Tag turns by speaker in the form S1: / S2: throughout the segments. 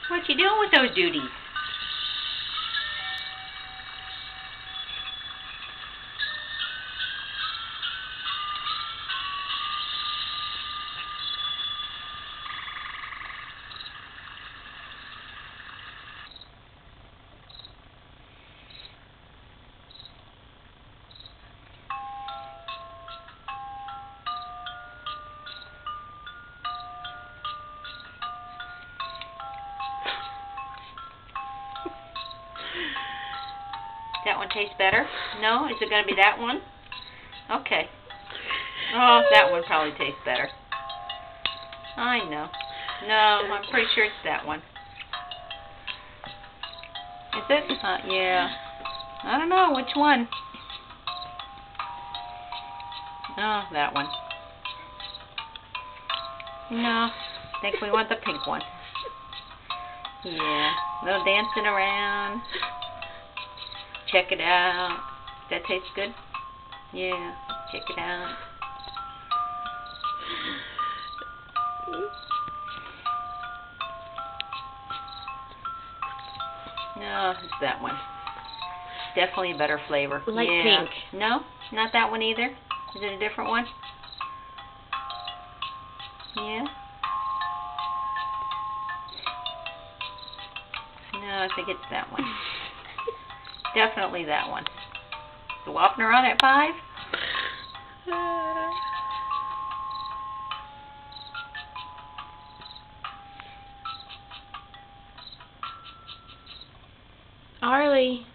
S1: What you doing with those duties? That one tastes better? No? Is it going to be that one? Okay. Oh, that one probably tastes better. I know. No, I'm pretty sure it's that one. Is it? Yeah. I don't know. Which one? Oh, that one. No. I think we want the pink one. Yeah. A little dancing around. Check it out. That tastes good? Yeah. Check it out. No, it's that one. Definitely a better flavor.
S2: Like
S1: yeah.
S2: pink.
S1: No? Not that one either? Is it a different one? Yeah? No, I think it's that one. Definitely that one. The Wapner on at 5?
S2: Arlie.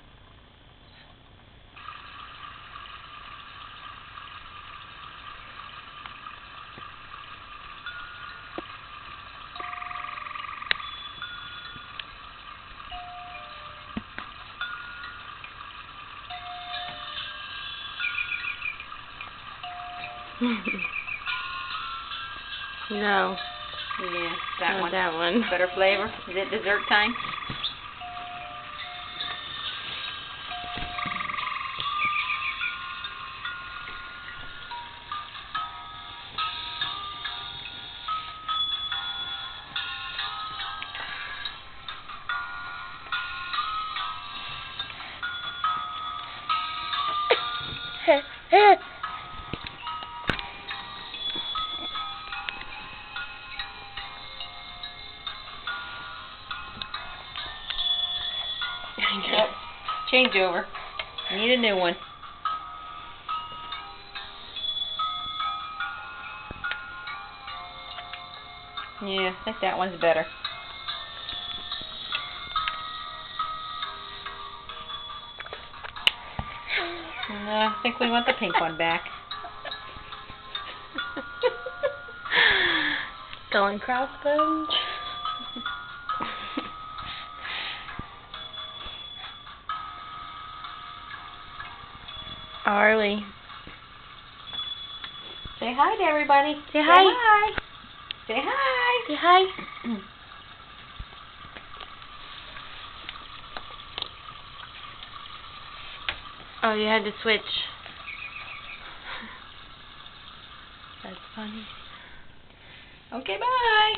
S2: No.
S1: Yeah, that
S2: Not
S1: one.
S2: that one.
S1: Better flavor. Is it dessert time? Yep. Change over. Need a new one. Yeah, I think that one's better. No, I think we want the pink one back.
S2: Skull and crossbones. Arlie.
S1: Say hi to everybody.
S2: Say hi.
S1: Hi. Say hi.
S2: Say hi. Oh, you had to switch. That's funny.
S1: Okay, bye.